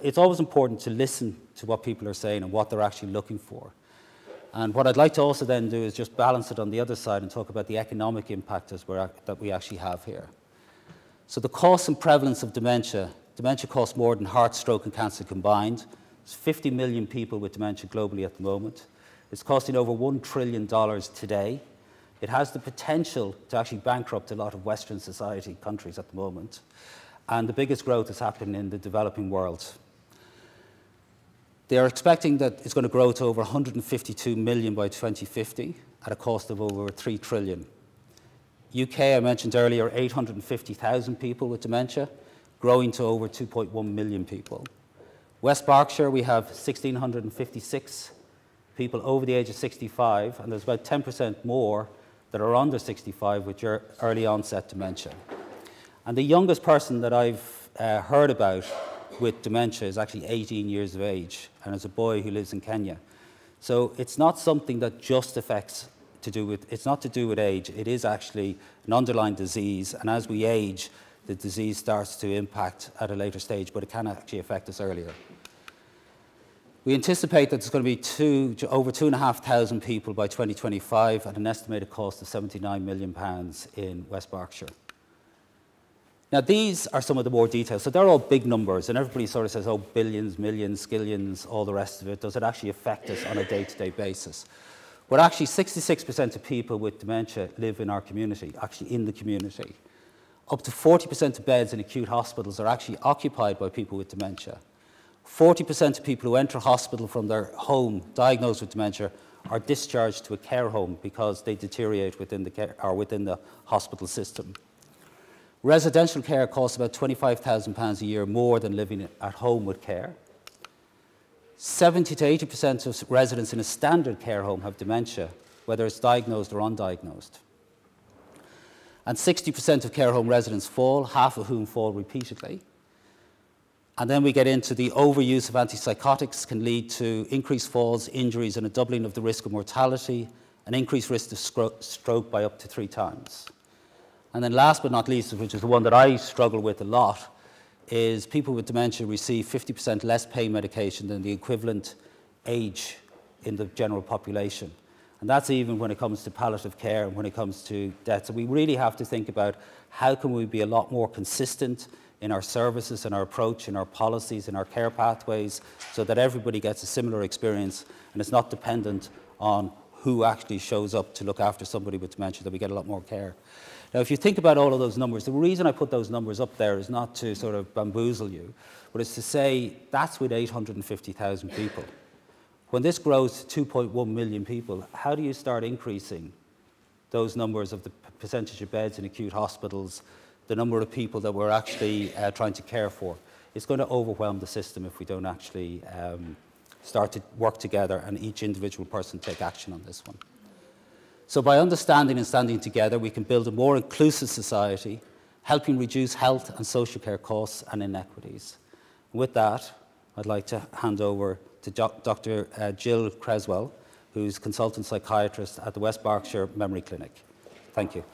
it's always important to listen to what people are saying and what they're actually looking for. And what I'd like to also then do is just balance it on the other side and talk about the economic impact that we actually have here. So the cost and prevalence of dementia. Dementia costs more than heart, stroke and cancer combined. There's 50 million people with dementia globally at the moment. It's costing over $1 trillion today. It has the potential to actually bankrupt a lot of Western society countries at the moment. And the biggest growth is happening in the developing world. They are expecting that it's going to grow to over 152 million by 2050 at a cost of over 3 trillion. UK, I mentioned earlier, 850,000 people with dementia, growing to over 2.1 million people. West Berkshire, we have 1,656 people over the age of 65, and there's about 10% more that are under 65 with your early onset dementia. And the youngest person that I've heard about with dementia is actually 18 years of age, and is a boy who lives in Kenya. So it's not something that just affects it's not to do with age, it is actually an underlying disease, and as we age, the disease starts to impact at a later stage, but it can actually affect us earlier. We anticipate that there's going to be over 2,500 people by 2025 at an estimated cost of £79 million in West Berkshire. Now, these are some of the more details. So they're all big numbers, and everybody sort of says, oh, billions, millions, skillions, all the rest of it. Does it actually affect us on a day-to-day basis? Well, actually, 66% of people with dementia live in our community, actually in the community. Up to 40% of beds in acute hospitals are actually occupied by people with dementia. 40% of people who enter hospital from their home diagnosed with dementia are discharged to a care home because they deteriorate within the hospital system. Residential care costs about £25,000 a year more than living at home with care. 70 to 80% of residents in a standard care home have dementia, whether it's diagnosed or undiagnosed. And 60% of care home residents fall, half of whom fall repeatedly. And then we get into the overuse of antipsychotics can lead to increased falls, injuries, and a doubling of the risk of mortality, an increased risk of stroke by up to 3 times. And then last but not least, which is the one that I struggle with a lot, is people with dementia receive 50% less pain medication than the equivalent age in the general population. And that's even when it comes to palliative care and when it comes to death. So we really have to think about how can we be a lot more consistent in our services, in our approach, in our policies, in our care pathways, so that everybody gets a similar experience and it's not dependent on who actually shows up to look after somebody with dementia, that we get a lot more care. Now, if you think about all of those numbers, the reason I put those numbers up there is not to sort of bamboozle you, but it's to say that's with 850,000 people. When this grows to 2.1 million people, how do you start increasing those numbers of the percentage of beds in acute hospitals, the number of people that we're actually trying to care for? It's going to overwhelm the system if we don't actually start to work together and each individual person take action on this one. So by understanding and standing together, we can build a more inclusive society, helping reduce health and social care costs and inequities. And with that, I'd like to hand over to Dr. Jill Creswell, who's consultant psychiatrist at the West Berkshire Memory Clinic. Thank you.